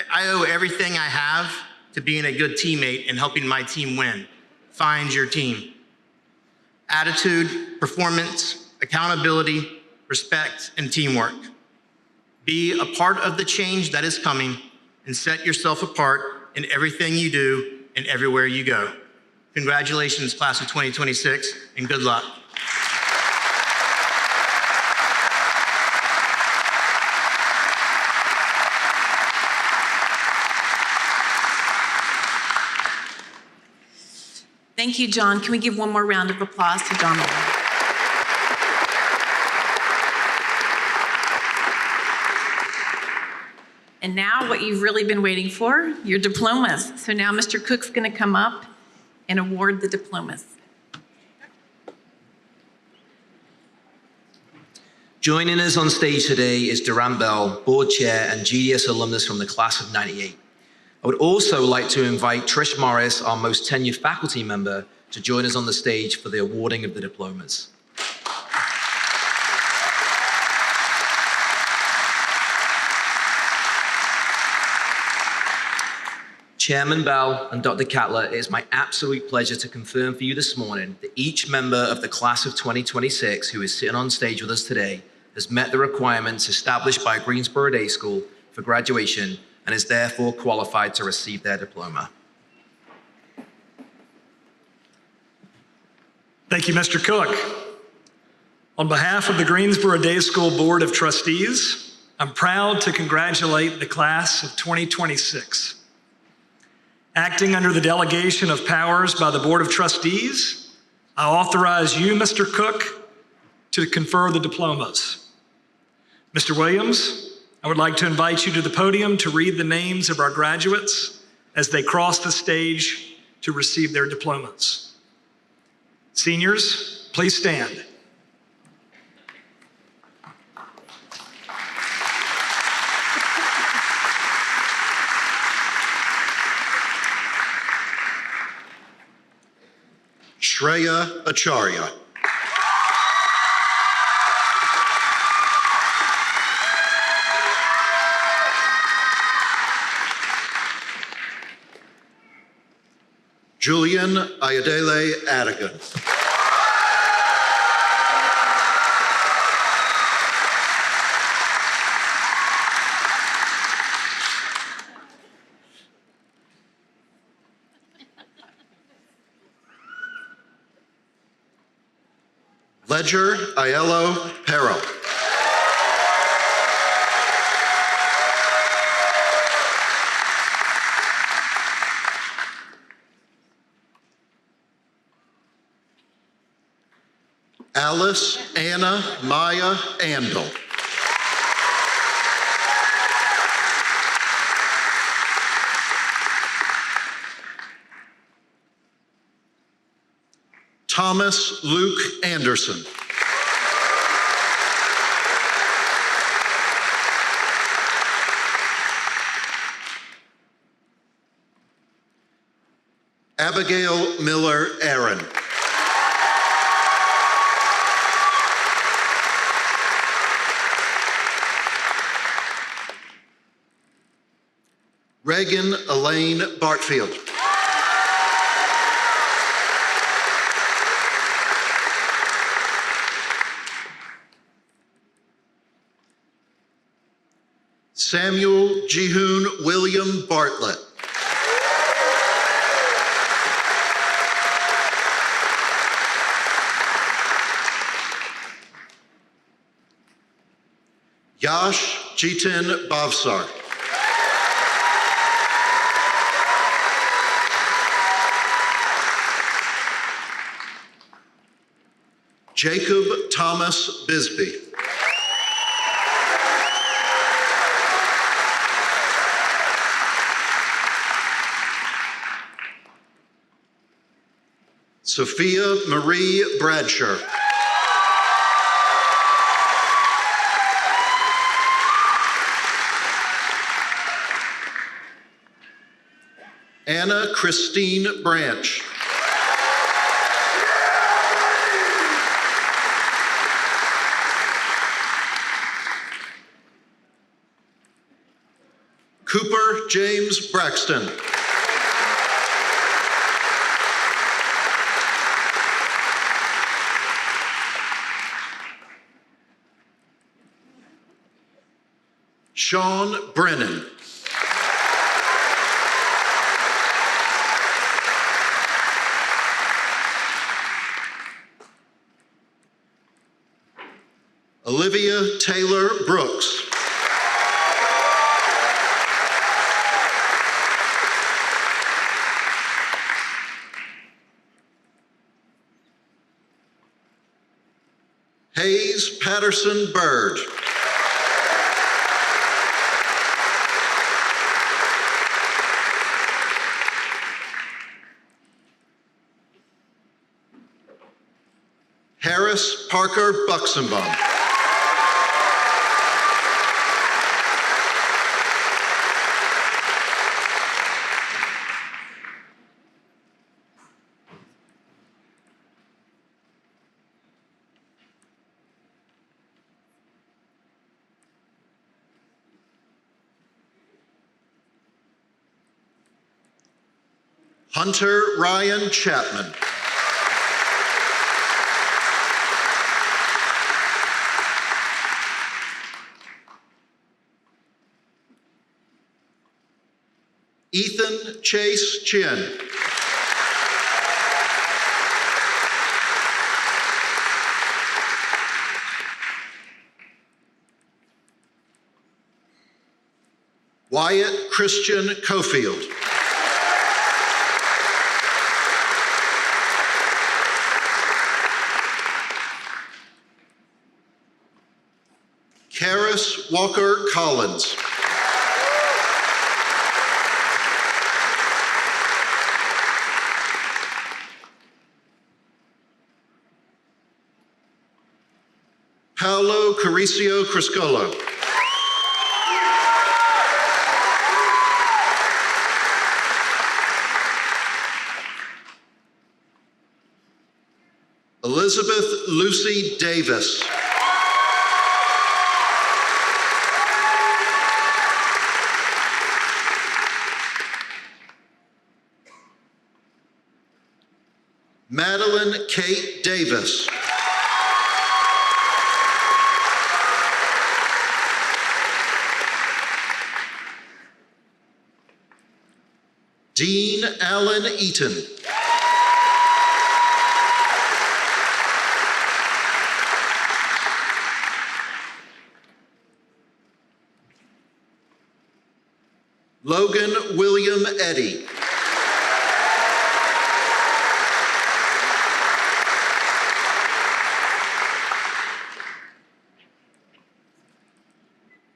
I owe everything I have to being a good teammate and helping my team win. Find your team. Attitude, performance, accountability, respect, and teamwork. Be a part of the change that is coming and set yourself apart in everything you do and everywhere you go. Congratulations, class of 2026, and good luck. Thank you, John. Can we give one more round of applause to John Moore? And now what you've really been waiting for, your diplomas. So now Mr. Cook's going to come up and award the diplomas. Joining us on stage today is Duran Bell, board chair and GDS alumnus from the class of '98. I would also like to invite Trish Morris, our most tenured faculty member, to join us on the stage for the awarding of the diplomas. Chairman Bell and Dr. Cattler, it is my absolute pleasure to confirm for you this morning that each member of the class of 2026 who is sitting on stage with us today has met the requirements established by Greensboro Day School for graduation and is therefore qualified to receive their diploma. Thank you, Mr. Cook. On behalf of the Greensboro Day School Board of Trustees, I'm proud to congratulate the class of 2026. Acting under the delegation of powers by the Board of Trustees, I authorize you, Mr. Cook, to confer the diplomas. Mr. Williams, I would like to invite you to the podium to read the names of our graduates as they cross the stage to receive their diplomas. Seniors, please stand. Shreya Acharya. Julian Ayodele Adigan. Ledger Aiello Perro. Alice Anna Maya Andel. Thomas Luke Anderson. Abigail Miller Aaron. Reagan Elaine Bartfield. Samuel Jihoon William Bartlett. Yash Jitin Bhavsar. Jacob Thomas Bisbee. Sophia Marie Bradshaw. Anna Christine Branch. Cooper James Braxton. Sean Brennan. Olivia Taylor Brooks. Hayes Patterson Bird. Harris Parker Buxenbaum. Hunter Ryan Chapman. Ethan Chase Chin. Wyatt Christian Cofield. Karis Walker Collins. Paolo Caricio Criscolo. Elizabeth Lucy Davis. Madeline Kate Davis. Dean Allen Eaton. Logan William Eddy.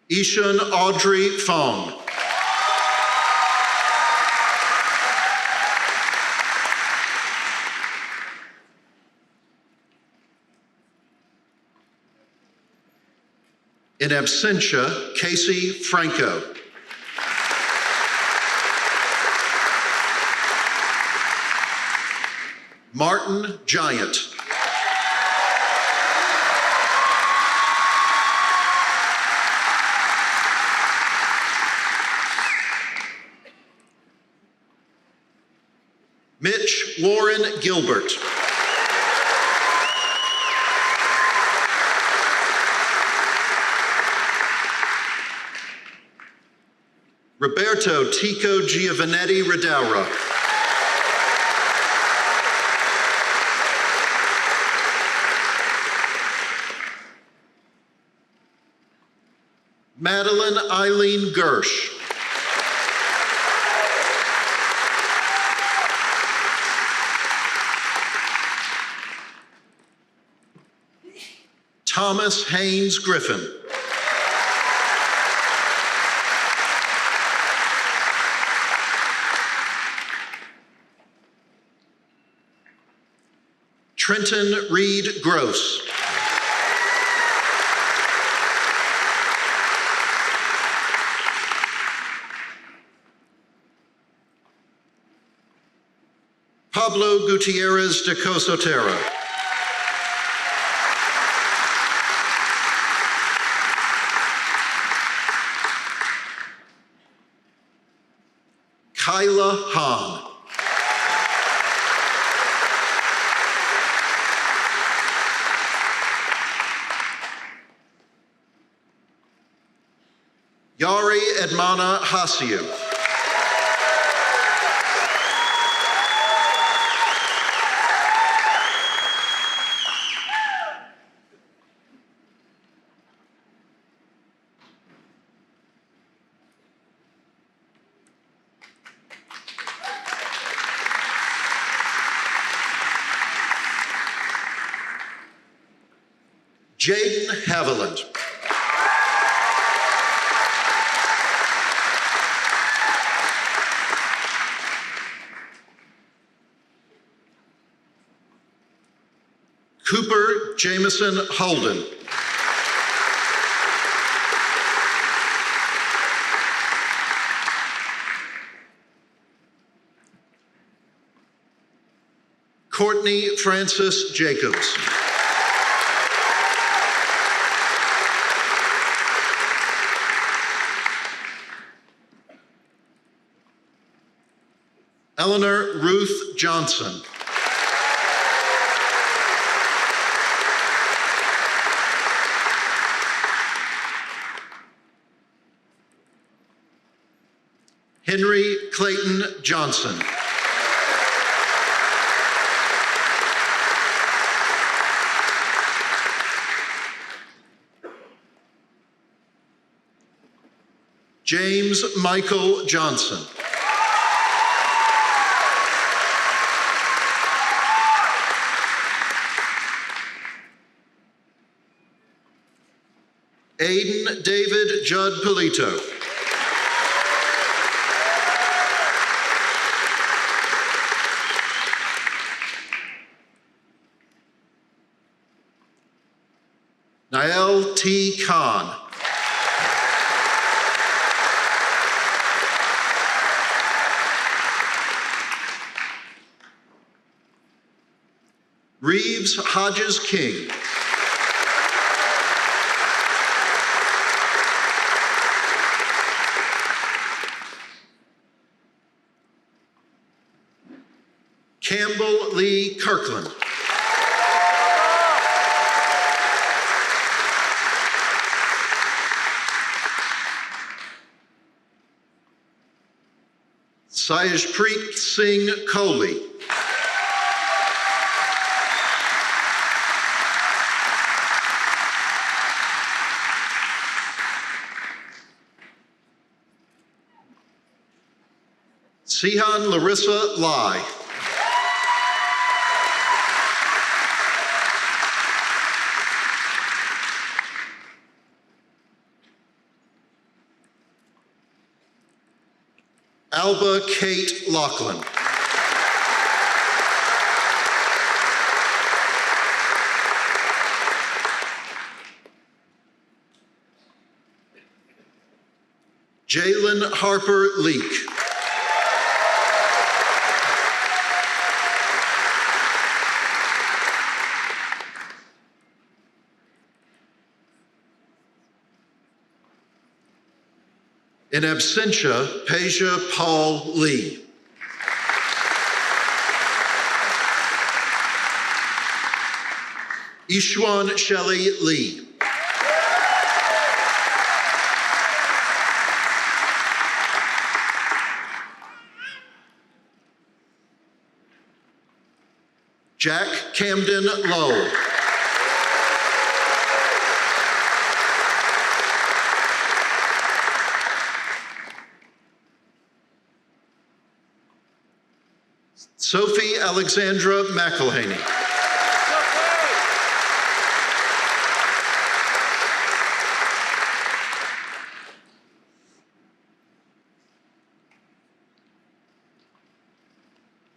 Ishan Audrey Fong. In absentia, Casey Franco. Martin Giant. Mitch Warren Gilbert. Roberto Tico Giovanetti Ridaura. Madeline Eileen Gersh. Thomas Haynes Griffin. Trenton Reed Gross. Pablo Gutierrez de Cosotera. Kyla Hahn. Yari Edmana Hasiu. Jaden Haviland. Cooper Jameson Holden. Courtney Francis Jacobs. Eleanor Ruth Johnson. Henry Clayton Johnson. James Michael Johnson. Aiden David Judd Polito. Nael T. Khan. Reeves Hodges King. Campbell Lee Kirkland. Sayajpreet Singh Kohli. Sihan Larissa Lai. Alba Kate Lachlan. Jalen Harper Leak. In absentia, Peja Paul Lee. Ishwan Shelley Lee. Jack Camden Lowe. Sophie Alexandra McElhaney.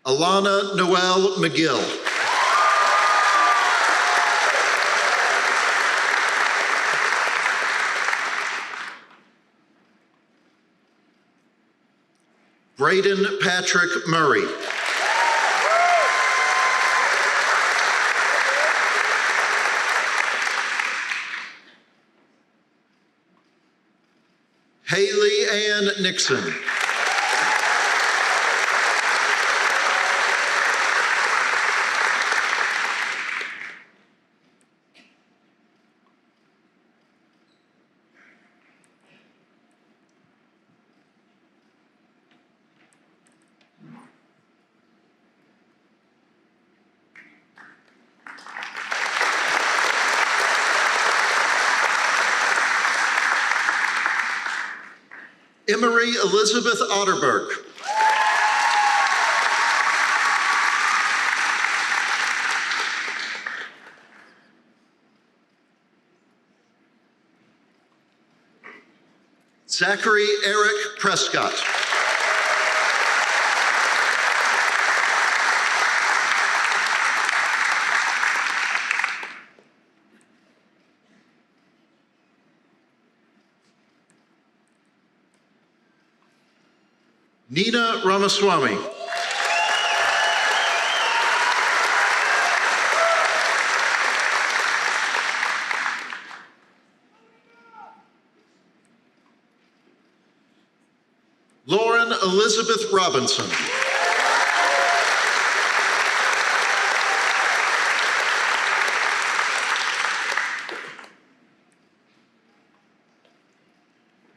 Alana Noel McGill. Braden Patrick Murray. Haley Ann Nixon. Emery Elizabeth Otterberg. Zachary Eric Prescott. Nina Ramaswamy. Lauren Elizabeth Robinson.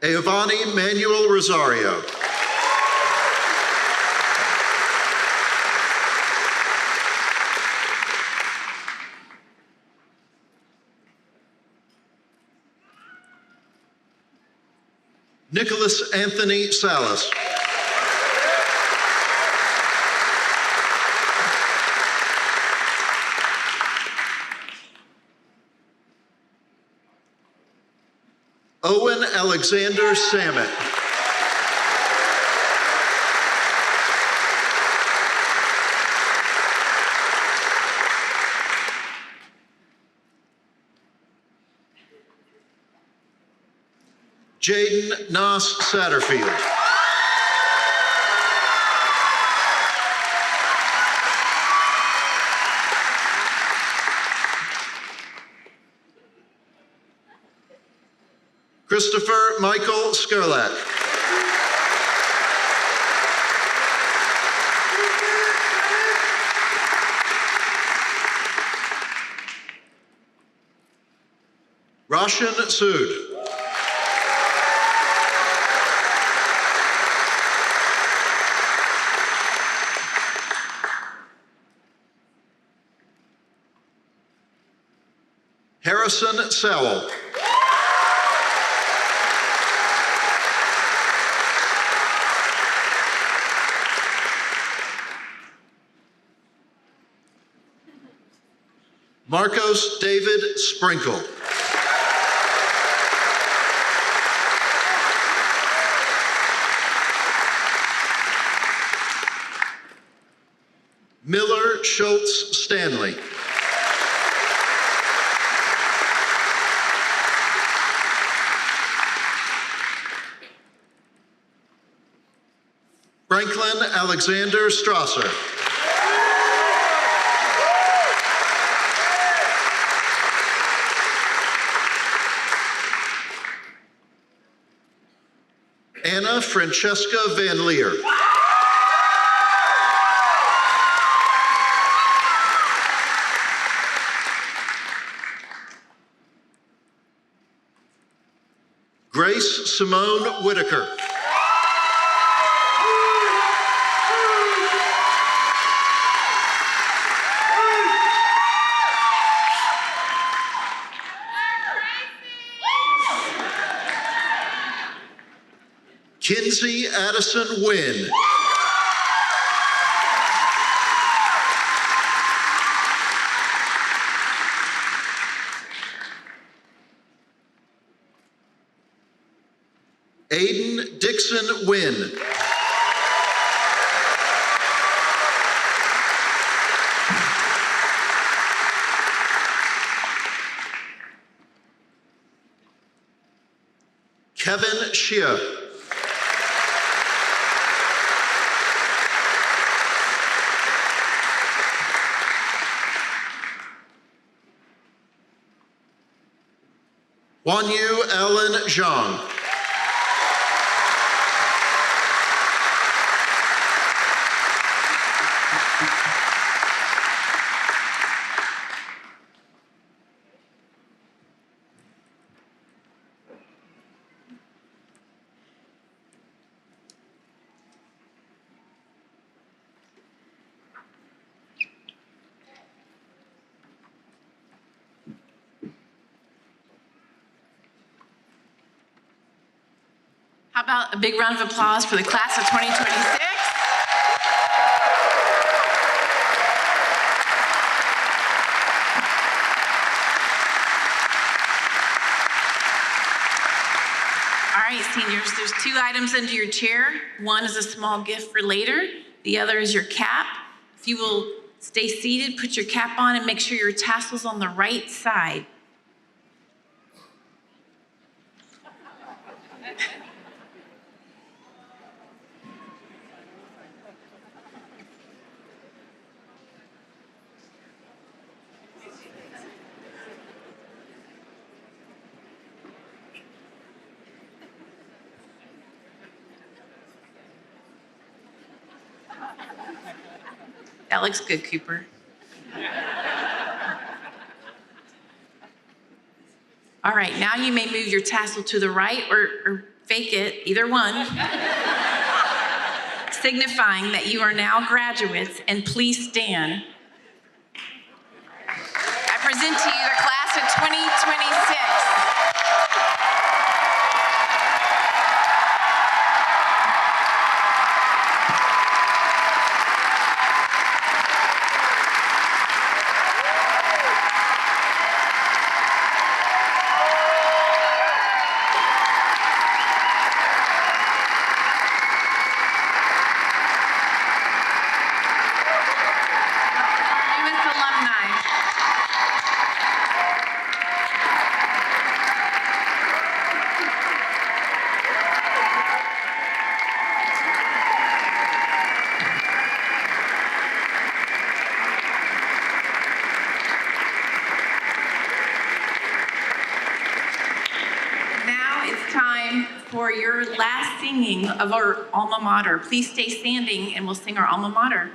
Giovanni Manuel Rosario. Nicholas Anthony Salas. Owen Alexander Samet. Jaden Nas Satterfield. Christopher Michael Skerlak. Roshan Sood. Harrison Sowell. Marcos David Sprinkle. Miller Schultz Stanley. Franklin Alexander Strasser. Anna Francesca Van Leer. Grace Simone Whitaker. Kinsey Addison Wynn. Aiden Dixon Wynn. Kevin Shea. Wanyu Ellen Zhang. How about a big round of applause for the class of 2026? All right, seniors, there's 2 items under your chair. One is a small gift for later. The other is your cap. If you will stay seated, put your cap on, and make sure your tassel's on the right side. That looks good, Cooper. All right, now you may move your tassel to the right or fake it, either one, signifying that you are now graduates, and please stand. I present to you the class of 2026. For your last singing of our alma mater. Please stay standing and we'll sing our alma mater.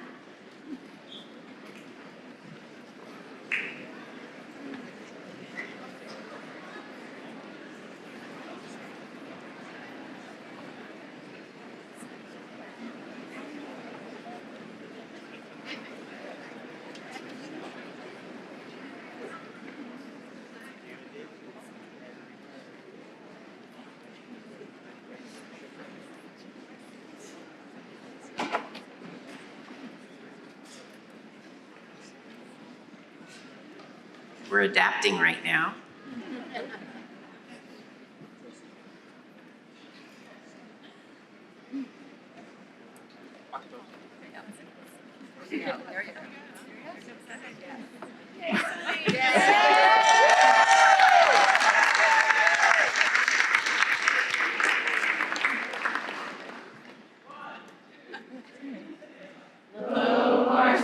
We're adapting right now.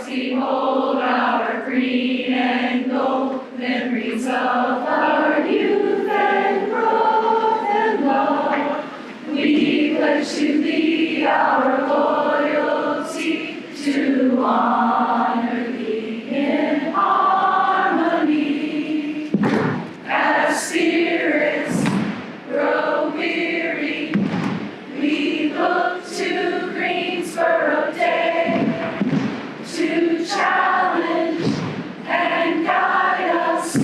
Behold our green and gold, memories of our youth and growth and love. We pledge to thee our loyalty, to honor thee in harmony. As spirits grow weary, we look to Greensboro Day to challenge and guide us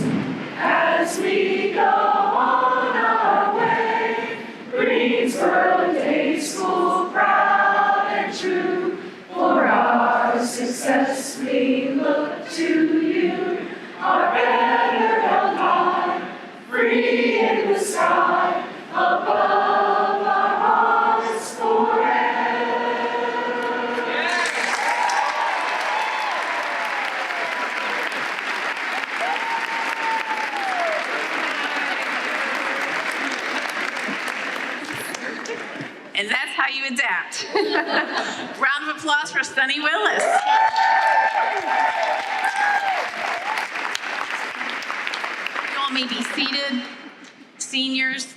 as we go on our way. Greensboro Day School, proud and true, for our success And that's how you adapt. Round of applause for Sunny Willis. You all may be seated. Seniors,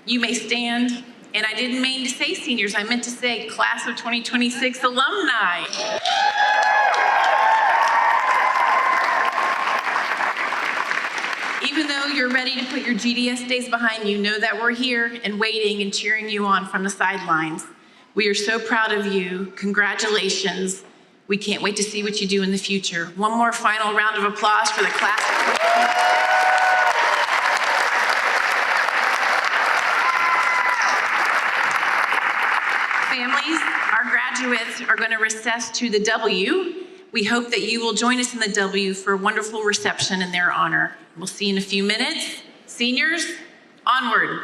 you may stand. And I didn't mean to say seniors, I meant to say class of 2026 alumni. Even though you're ready to put your GDS days behind you, know that we're here and waiting and cheering you on from the sidelines. We are so proud of you. Congratulations. We can't wait to see what you do in the future. One more final round of applause for the class of 2026. Families, our graduates are going to recess to the W. We hope that you will join us in the W for a wonderful reception in their honor. We'll see you in a few minutes. Seniors, onward.